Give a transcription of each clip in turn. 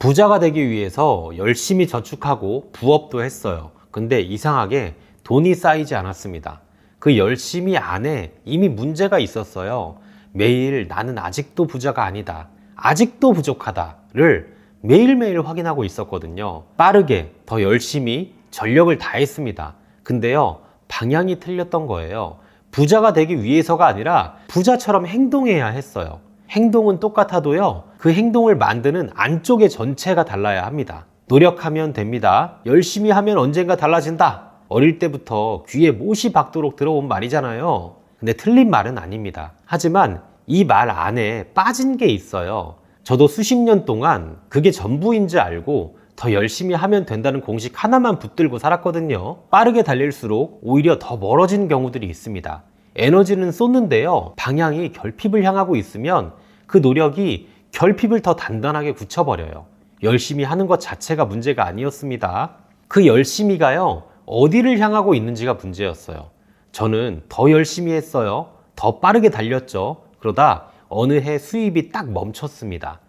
부자가 되기 위해서 열심히 저축하고 부업도 했어요. 근데 이상하게 돈이 쌓이지 않았습니다. 그 열심히 안에 이미 문제가 있었어요. 매일 나는 아직도 부자가 아니다, 아직도 부족하다를 매일매일 확인하고 있었거든요. 빠르게 더 열심히 전력을 다했습니다. 근데요, 방향이 틀렸던 거예요. 부자가 되기 위해서가 아니라 부자처럼 행동해야 했어요. 행동은 똑같아도요, 그 행동을 만드는 안쪽의 전체가 달라야 합니다. 노력하면 됩니다. 열심히 하면 언젠가 달라진다. 어릴 때부터 귀에 못이 박도록 들어온 말이잖아요. 근데 틀린 말은 아닙니다. 하지만 이 말 안에 빠진 게 있어요. 저도 수십 년 동안 그게 전부인 줄 알고 더 열심히 하면 된다는 공식 하나만 붙들고 살았거든요. 빠르게 달릴수록 오히려 더 멀어지는 경우들이 있습니다. 에너지는 쏟는데요, 방향이 결핍을 향하고 있으면 그 노력이 결핍을 더 단단하게 굳혀버려요. 열심히 하는 것 자체가 문제가 아니었습니다. 그 열심히가요, 어디를 향하고 있는지가 문제였어요. 저는 더 열심히 했어요. 더 빠르게 달렸죠. 그러다 어느 해 수입이 딱 멈췄습니다.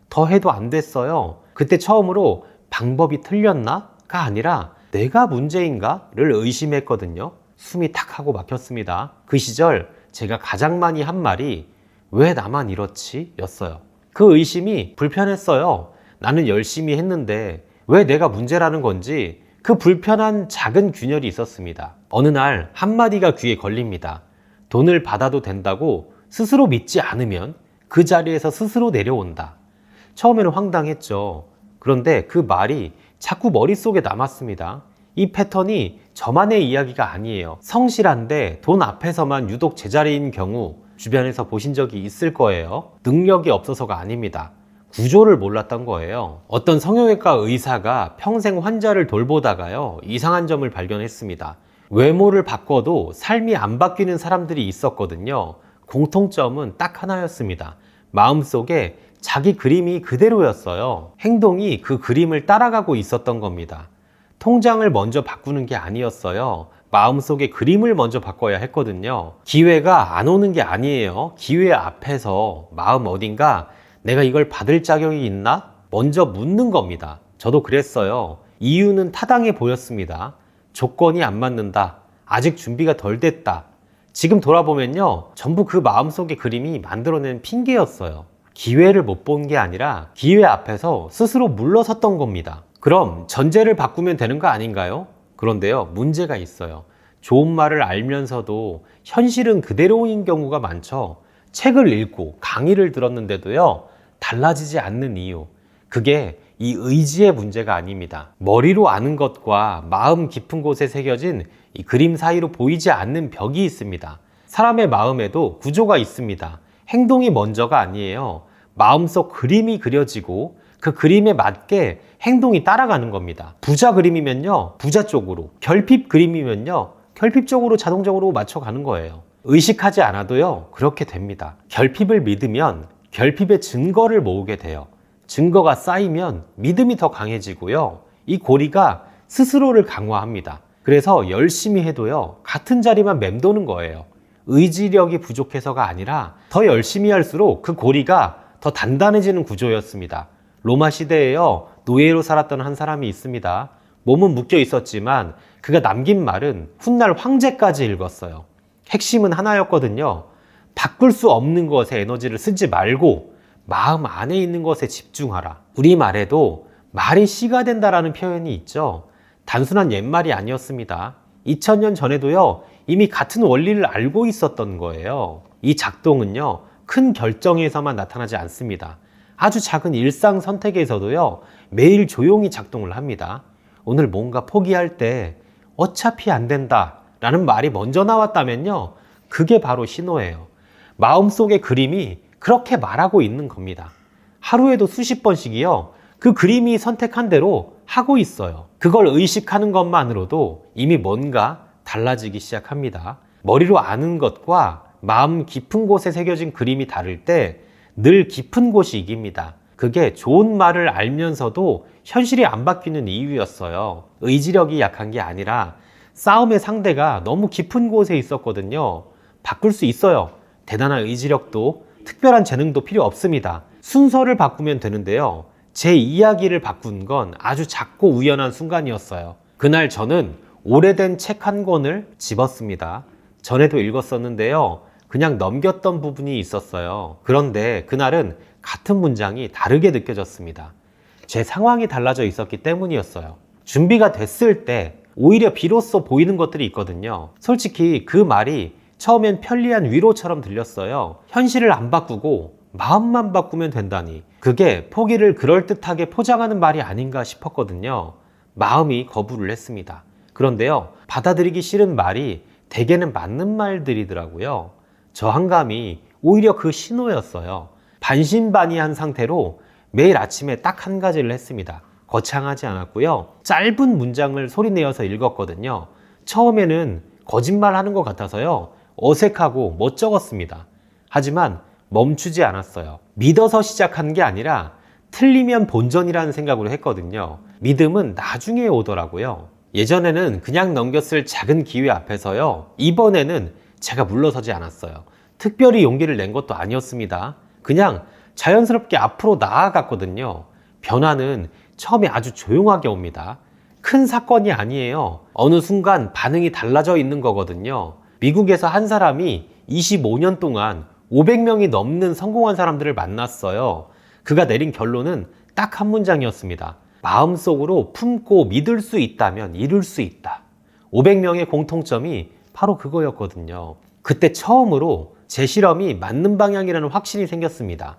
더 해도 안 됐어요. 그때 처음으로 방법이 틀렸나가 아니라 내가 문제인가를 의심했거든요. 숨이 탁 하고 막혔습니다. 그 시절 제가 가장 많이 한 말이 왜 나만 이렇지? 였어요. 그 의심이 불편했어요. 나는 열심히 했는데 왜 내가 문제라는 건지 그 불편한 작은 균열이 있었습니다. 어느 날 한마디가 귀에 걸립니다. 돈을 받아도 된다고 스스로 믿지 않으면 그 자리에서 스스로 내려온다. 처음에는 황당했죠. 그런데 그 말이 자꾸 머릿속에 남았습니다. 이 패턴이 저만의 이야기가 아니에요. 성실한데 돈 앞에서만 유독 제자리인 경우 주변에서 보신 적이 있을 거예요. 능력이 없어서가 아닙니다. 구조를 몰랐던 거예요. 어떤 성형외과 의사가 평생 환자를 돌보다가요, 이상한 점을 발견했습니다. 외모를 바꿔도 삶이 안 바뀌는 사람들이 있었거든요. 공통점은 딱 하나였습니다. 마음속에 자기 그림이 그대로였어요. 행동이 그 그림을 따라가고 있었던 겁니다. 통장을 먼저 바꾸는 게 아니었어요. 마음속에 그림을 먼저 바꿔야 했거든요. 기회가 안 오는 게 아니에요. 기회 앞에서 마음 어딘가 내가 이걸 받을 자격이 있나? 먼저 묻는 겁니다. 저도 그랬어요. 이유는 타당해 보였습니다. 조건이 안 맞는다. 아직 준비가 덜 됐다. 지금 돌아보면요, 전부 그 마음속의 그림이 만들어낸 핑계였어요. 기회를 못 본 게 아니라 기회 앞에서 스스로 물러섰던 겁니다. 그럼 전제를 바꾸면 되는 거 아닌가요? 그런데요, 문제가 있어요. 좋은 말을 알면서도 현실은 그대로인 경우가 많죠. 책을 읽고 강의를 들었는데도요, 달라지지 않는 이유, 그게 이 의지의 문제가 아닙니다. 머리로 아는 것과 마음 깊은 곳에 새겨진 이 그림 사이로 보이지 않는 벽이 있습니다. 사람의 마음에도 구조가 있습니다. 행동이 먼저가 아니에요. 마음속 그림이 그려지고 그 그림에 맞게 행동이 따라가는 겁니다. 부자 그림이면요, 부자 쪽으로, 결핍 그림이면요, 결핍 쪽으로 자동적으로 맞춰가는 거예요. 의식하지 않아도요, 그렇게 됩니다. 결핍을 믿으면 결핍의 증거를 모으게 돼요. 증거가 쌓이면 믿음이 더 강해지고요, 이 고리가 스스로를 강화합니다. 그래서 열심히 해도요, 같은 자리만 맴도는 거예요. 의지력이 부족해서가 아니라 더 열심히 할수록 그 고리가 더 단단해지는 구조였습니다. 로마 시대에요, 노예로 살았던 한 사람이 있습니다. 몸은 묶여 있었지만 그가 남긴 말은 훗날 황제까지 읽었어요. 핵심은 하나였거든요. 바꿀 수 없는 것에 에너지를 쓰지 말고 마음 안에 있는 것에 집중하라. 우리말에도 말이 씨가 된다라는 표현이 있죠. 단순한 옛말이 아니었습니다. 2000년 전에도요, 이미 같은 원리를 알고 있었던 거예요. 이 작동은요, 큰 결정에서만 나타나지 않습니다. 아주 작은 일상 선택에서도요, 매일 조용히 작동을 합니다. 오늘 뭔가 포기할 때 어차피 안 된다 라는 말이 먼저 나왔다면요, 그게 바로 신호예요. 마음속의 그림이 그렇게 말하고 있는 겁니다. 하루에도 수십 번씩이요, 그 그림이 선택한 대로 하고 있어요. 그걸 의식하는 것만으로도 이미 뭔가 달라지기 시작합니다. 머리로 아는 것과 마음 깊은 곳에 새겨진 그림이 다를 때 늘 깊은 곳이 이깁니다. 그게 좋은 말을 알면서도 현실이 안 바뀌는 이유였어요. 의지력이 약한 게 아니라 싸움의 상대가 너무 깊은 곳에 있었거든요. 바꿀 수 있어요. 대단한 의지력도 특별한 재능도 필요 없습니다. 순서를 바꾸면 되는데요, 제 이야기를 바꾼 건 아주 작고 우연한 순간이었어요. 그날 저는 오래된 책 한 권을 집었습니다. 전에도 읽었었는데요. 그냥 넘겼던 부분이 있었어요. 그런데 그날은 같은 문장이 다르게 느껴졌습니다. 제 상황이 달라져 있었기 때문이었어요. 준비가 됐을 때 오히려 비로소 보이는 것들이 있거든요. 솔직히 그 말이 처음엔 편리한 위로처럼 들렸어요. 현실을 안 바꾸고 마음만 바꾸면 된다니. 그게 포기를 그럴듯하게 포장하는 말이 아닌가 싶었거든요. 마음이 거부를 했습니다. 그런데요, 받아들이기 싫은 말이 대개는 맞는 말들이더라고요. 저항감이 오히려 그 신호였어요. 반신반의한 상태로 매일 아침에 딱 한 가지를 했습니다. 거창하지 않았고요. 짧은 문장을 소리내어서 읽었거든요. 처음에는 거짓말하는 것 같아서요. 어색하고 멋쩍었습니다. 하지만 멈추지 않았어요. 믿어서 시작한 게 아니라 틀리면 본전이라는 생각으로 했거든요. 믿음은 나중에 오더라고요. 예전에는 그냥 넘겼을 작은 기회 앞에서요. 이번에는 제가 물러서지 않았어요. 특별히 용기를 낸 것도 아니었습니다. 그냥 자연스럽게 앞으로 나아갔거든요. 변화는 처음에 아주 조용하게 옵니다. 큰 사건이 아니에요. 어느 순간 반응이 달라져 있는 거거든요. 미국에서 한 사람이 25년 동안 500명이 넘는 성공한 사람들을 만났어요. 그가 내린 결론은 딱 한 문장이었습니다. 마음속으로 품고 믿을 수 있다면 이룰 수 있다. 500명의 공통점이 바로 그거였거든요. 그때 처음으로 제 실험이 맞는 방향이라는 확신이 생겼습니다.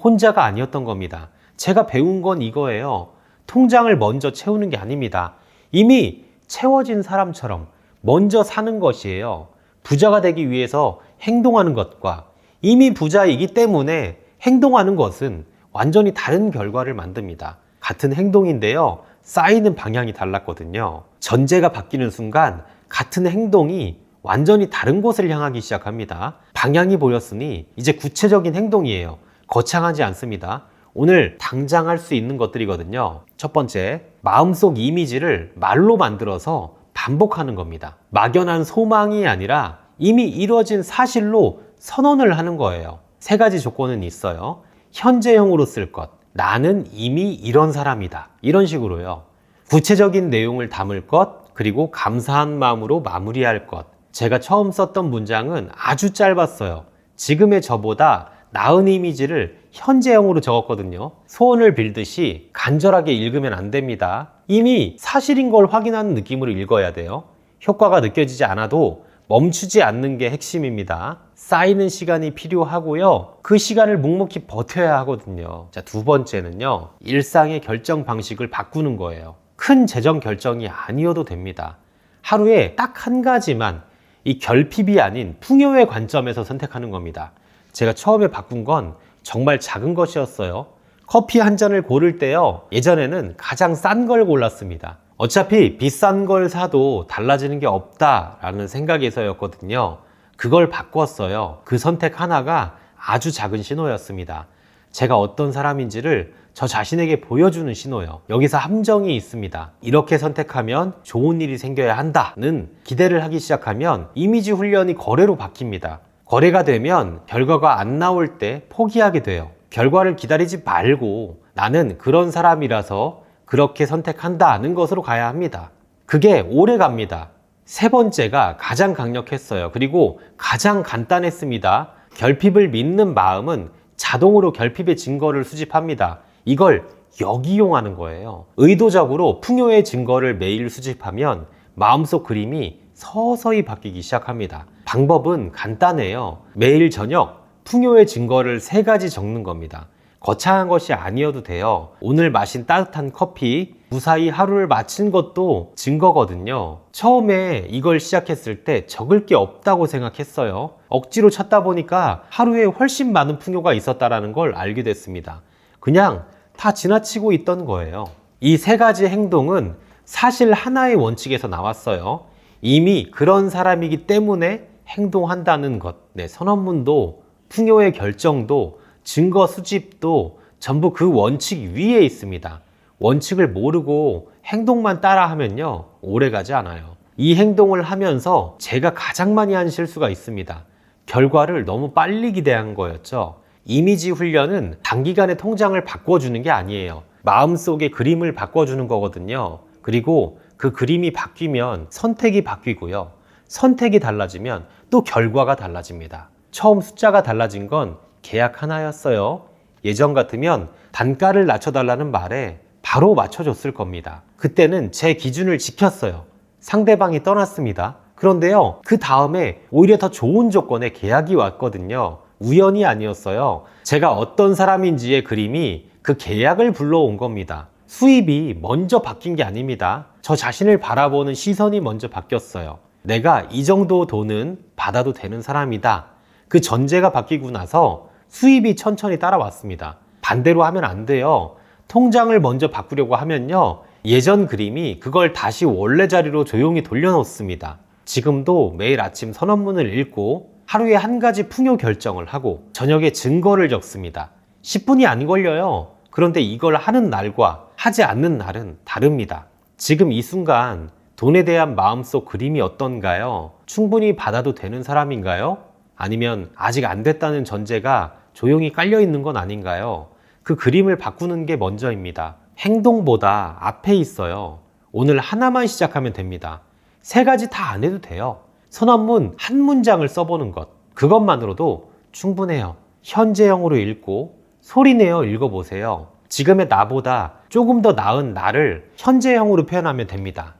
혼자가 아니었던 겁니다. 제가 배운 건 이거예요. 통장을 먼저 채우는 게 아닙니다. 이미 채워진 사람처럼 먼저 사는 것이에요. 부자가 되기 위해서 행동하는 것과 이미 부자이기 때문에 행동하는 것은 완전히 다른 결과를 만듭니다. 같은 행동인데요. 쌓이는 방향이 달랐거든요. 전제가 바뀌는 순간 같은 행동이 완전히 다른 곳을 향하기 시작합니다. 방향이 보였으니 이제 구체적인 행동이에요. 거창하지 않습니다. 오늘 당장 할 수 있는 것들이거든요. 첫 번째, 마음속 이미지를 말로 만들어서 반복하는 겁니다. 막연한 소망이 아니라 이미 이루어진 사실로 선언을 하는 거예요. 세 가지 조건은 있어요. 현재형으로 쓸 것, 나는 이미 이런 사람이다. 이런 식으로요. 구체적인 내용을 담을 것, 그리고 감사한 마음으로 마무리할 것. 제가 처음 썼던 문장은 아주 짧았어요. 지금의 저보다 나은 이미지를 현재형으로 적었거든요. 소원을 빌듯이 간절하게 읽으면 안 됩니다. 이미 사실인 걸 확인하는 느낌으로 읽어야 돼요. 효과가 느껴지지 않아도 멈추지 않는 게 핵심입니다. 쌓이는 시간이 필요하고요. 그 시간을 묵묵히 버텨야 하거든요. 자, 두 번째는요. 일상의 결정 방식을 바꾸는 거예요. 큰 재정 결정이 아니어도 됩니다. 하루에 딱 한 가지만 이 결핍이 아닌 풍요의 관점에서 선택하는 겁니다. 제가 처음에 바꾼 건 정말 작은 것이었어요. 커피 한 잔을 고를 때요. 예전에는 가장 싼 걸 골랐습니다. 어차피 비싼 걸 사도 달라지는 게 없다라는 생각에서였거든요. 그걸 바꿨어요. 그 선택 하나가 아주 작은 신호였습니다. 제가 어떤 사람인지를 저 자신에게 보여주는 신호요. 여기서 함정이 있습니다. 이렇게 선택하면 좋은 일이 생겨야 한다는 기대를 하기 시작하면 이미지 훈련이 거래로 바뀝니다. 거래가 되면 결과가 안 나올 때 포기하게 돼요. 결과를 기다리지 말고 나는 그런 사람이라서 그렇게 선택한다는 것으로 가야 합니다. 그게 오래 갑니다. 세 번째가 가장 강력했어요. 그리고 가장 간단했습니다. 결핍을 믿는 마음은 자동으로 결핍의 증거를 수집합니다. 이걸 역이용하는 거예요. 의도적으로 풍요의 증거를 매일 수집하면 마음속 그림이 서서히 바뀌기 시작합니다. 방법은 간단해요. 매일 저녁 풍요의 증거를 3가지 적는 겁니다. 거창한 것이 아니어도 돼요. 오늘 마신 따뜻한 커피, 무사히 하루를 마친 것도 증거거든요. 처음에 이걸 시작했을 때 적을 게 없다고 생각했어요. 억지로 찾다 보니까 하루에 훨씬 많은 풍요가 있었다는 걸 알게 됐습니다. 그냥 다 지나치고 있던 거예요. 이 3가지 행동은 사실 하나의 원칙에서 나왔어요. 이미 그런 사람이기 때문에 행동한다는 것. 선언문도 풍요의 결정도 증거 수집도 전부 그 원칙 위에 있습니다. 원칙을 모르고 행동만 따라하면요, 오래가지 않아요. 이 행동을 하면서 제가 가장 많이 한 실수가 있습니다. 결과를 너무 빨리 기대한 거였죠. 이미지 훈련은 단기간에 통장을 바꿔주는 게 아니에요. 마음속의 그림을 바꿔주는 거거든요. 그리고 그 그림이 바뀌면 선택이 바뀌고요. 선택이 달라지면 또 결과가 달라집니다. 처음 숫자가 달라진 건 계약 하나였어요. 예전 같으면 단가를 낮춰달라는 말에 바로 맞춰줬을 겁니다. 그때는 제 기준을 지켰어요. 상대방이 떠났습니다. 그런데요, 그 다음에 오히려 더 좋은 조건의 계약이 왔거든요. 우연이 아니었어요. 제가 어떤 사람인지의 그림이 그 계약을 불러온 겁니다. 수입이 먼저 바뀐 게 아닙니다. 저 자신을 바라보는 시선이 먼저 바뀌었어요. 내가 이 정도 돈은 받아도 되는 사람이다. 그 전제가 바뀌고 나서 수입이 천천히 따라왔습니다. 반대로 하면 안 돼요. 통장을 먼저 바꾸려고 하면요, 예전 그림이 그걸 다시 원래 자리로 조용히 돌려놓습니다. 지금도 매일 아침 선언문을 읽고 하루에 한 가지 풍요 결정을 하고 저녁에 증거를 적습니다. 10분이 안 걸려요. 그런데 이걸 하는 날과 하지 않는 날은 다릅니다. 지금 이 순간 돈에 대한 마음속 그림이 어떤가요? 충분히 받아도 되는 사람인가요? 아니면 아직 안 됐다는 전제가 조용히 깔려 있는 건 아닌가요? 그 그림을 바꾸는 게 먼저입니다. 행동보다 앞에 있어요. 오늘 하나만 시작하면 됩니다. 3가지 다 안 해도 돼요. 선언문 한 문장을 써보는 것, 그것만으로도 충분해요. 현재형으로 읽고 소리내어 읽어보세요. 지금의 나보다 조금 더 나은 나를 현재형으로 표현하면 됩니다.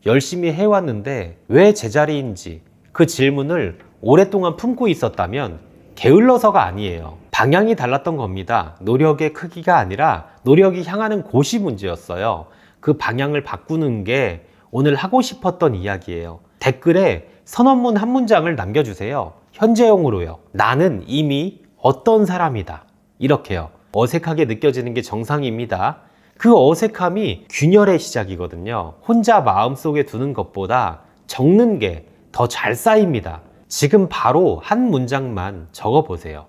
열심히 해왔는데 왜 제자리인지 그 질문을 오랫동안 품고 있었다면 게을러서가 아니에요. 방향이 달랐던 겁니다. 노력의 크기가 아니라 노력이 향하는 곳이 문제였어요. 그 방향을 바꾸는 게 오늘 하고 싶었던 이야기예요. 댓글에 선언문 한 문장을 남겨주세요. 현재형으로요. 나는 이미 어떤 사람이다. 이렇게요. 어색하게 느껴지는 게 정상입니다. 그 어색함이 균열의 시작이거든요. 혼자 마음속에 두는 것보다 적는 게 더 잘 쌓입니다. 지금 바로 한 문장만 적어보세요.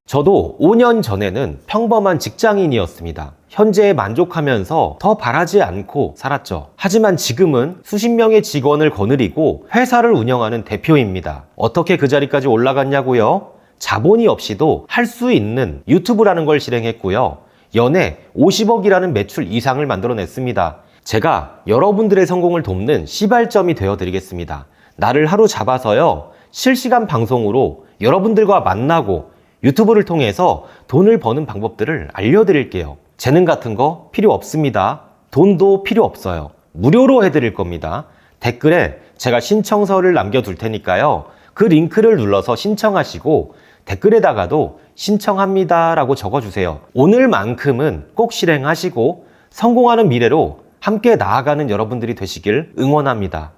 저도 5년 전에는 평범한 직장인이었습니다. 현재에 만족하면서 더 바라지 않고 살았죠. 하지만 지금은 수십 명의 직원을 거느리고 회사를 운영하는 대표입니다. 어떻게 그 자리까지 올라갔냐고요? 자본이 없이도 할 수 있는 유튜브라는 걸 실행했고요. 연에 50억이라는 매출 이상을 만들어냈습니다. 제가 여러분들의 성공을 돕는 시발점이 되어드리겠습니다. 나를 하루 잡아서요, 실시간 방송으로 여러분들과 만나고 유튜브를 통해서 돈을 버는 방법들을 알려드릴게요. 재능 같은 거 필요 없습니다. 돈도 필요 없어요. 무료로 해드릴 겁니다. 댓글에 제가 신청서를 남겨둘 테니까요. 그 링크를 눌러서 신청하시고 댓글에다가도 신청합니다 라고 적어주세요. 오늘만큼은 꼭 실행하시고 성공하는 미래로 함께 나아가는 여러분들이 되시길 응원합니다.